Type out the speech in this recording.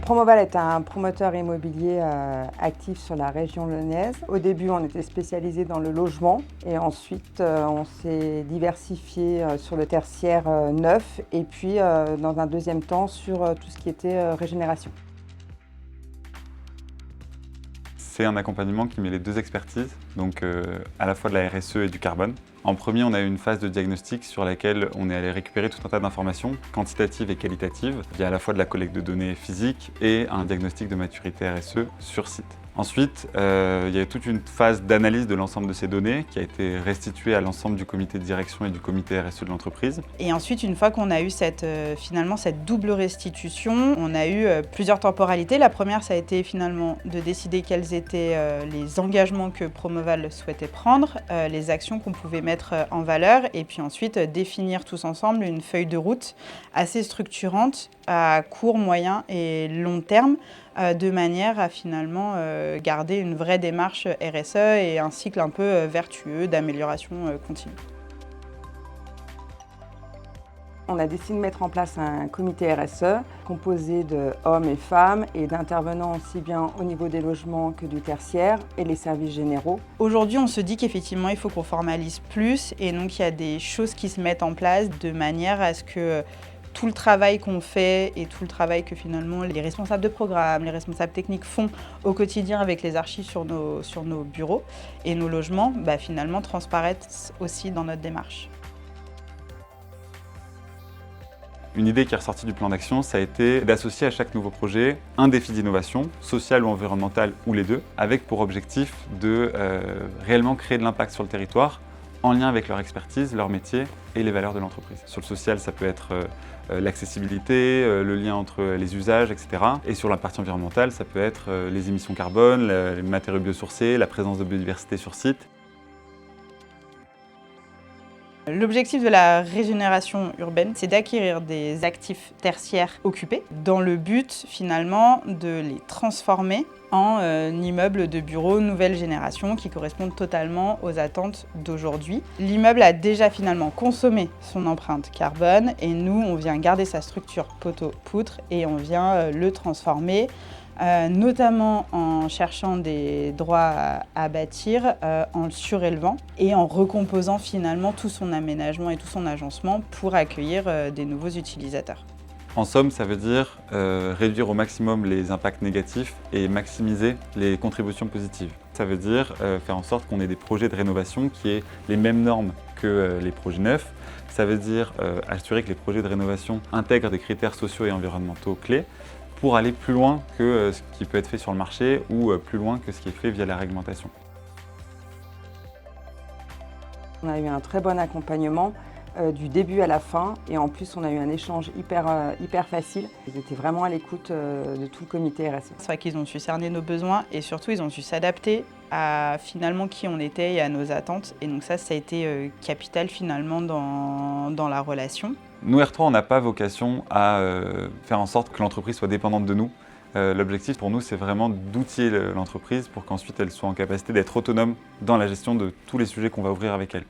Promoval est un promoteur immobilier actif sur la région lyonnaise. Au début, on était spécialisé dans le logement et ensuite, on s'est diversifié sur le tertiaire neuf et puis, dans un deuxième temps, sur tout ce qui était régénération. C'est un accompagnement qui met les deux expertises, donc à la fois de la RSE et du carbone. En premier, on a eu une phase de diagnostic sur laquelle on est allé récupérer tout un tas d'informations, quantitatives et qualitatives, via à la fois de la collecte de données physiques et un diagnostic de maturité RSE sur site. Ensuite, il y a toute une phase d'analyse de l'ensemble de ces données qui a été restituée à l'ensemble du comité de direction et du comité RSE de l'entreprise. Et ensuite, une fois qu'on a eu finalement cette double restitution, on a eu plusieurs temporalités. La première, ça a été finalement de décider quels étaient les engagements que Promoval souhaitait prendre, les actions qu'on pouvait mettre en valeur, et puis ensuite définir tous ensemble une feuille de route assez structurante à court, moyen et long terme, de manière à finalement garder une vraie démarche RSE et un cycle un peu vertueux d'amélioration continue. On a décidé de mettre en place un comité RSE composé d'hommes et femmes et d'intervenants aussi bien au niveau des logements que du tertiaire et les services généraux. Aujourd'hui, on se dit qu'effectivement, il faut qu'on formalise plus et donc il y a des choses qui se mettent en place de manière à ce que tout le travail qu'on fait et tout le travail que finalement les responsables de programme, les responsables techniques font au quotidien avec les archives sur nos bureaux et nos logements, finalement transparaissent aussi dans notre démarche. Une idée qui est ressortie du plan d'action, ça a été d'associer à chaque nouveau projet un défi d'innovation, social ou environnemental ou les deux, avec pour objectif de réellement créer de l'impact sur le territoire en lien avec leur expertise, leur métier et les valeurs de l'entreprise. Sur le social, ça peut être l'accessibilité, le lien entre les usages, etc. Et sur la partie environnementale, ça peut être les émissions carbone, les matériaux biosourcés, la présence de biodiversité sur site. L'objectif de la régénération urbaine, c'est d'acquérir des actifs tertiaires occupés dans le but finalement de les transformer en immeubles de bureaux nouvelle génération qui correspondent totalement aux attentes d'aujourd'hui. L'immeuble a déjà finalement consommé son empreinte carbone et nous, on vient garder sa structure poteau-poutre et on vient le transformer. Notamment en cherchant des droits à bâtir, en le surélevant et en recomposant finalement tout son aménagement et tout son agencement pour accueillir des nouveaux utilisateurs. En somme, ça veut dire réduire au maximum les impacts négatifs et maximiser les contributions positives. Ça veut dire faire en sorte qu'on ait des projets de rénovation qui aient les mêmes normes que les projets neufs. Ça veut dire assurer que les projets de rénovation intègrent des critères sociaux et environnementaux clés pour aller plus loin que ce qui peut être fait sur le marché ou plus loin que ce qui est fait via la réglementation. On a eu un très bon accompagnement du début à la fin et en plus on a eu un échange hyper facile. Ils étaient vraiment à l'écoute de tout le comité RSE. C'est vrai qu'ils ont su cerner nos besoins et surtout ils ont su s'adapter à finalement qui on était et à nos attentes. Et donc ça a été capital finalement dans la relation. Nous, R3, on n'a pas vocation à faire en sorte que l'entreprise soit dépendante de nous. L'objectif pour nous, c'est vraiment d'outiller l'entreprise pour qu'ensuite elle soit en capacité d'être autonome dans la gestion de tous les sujets qu'on va ouvrir avec elle.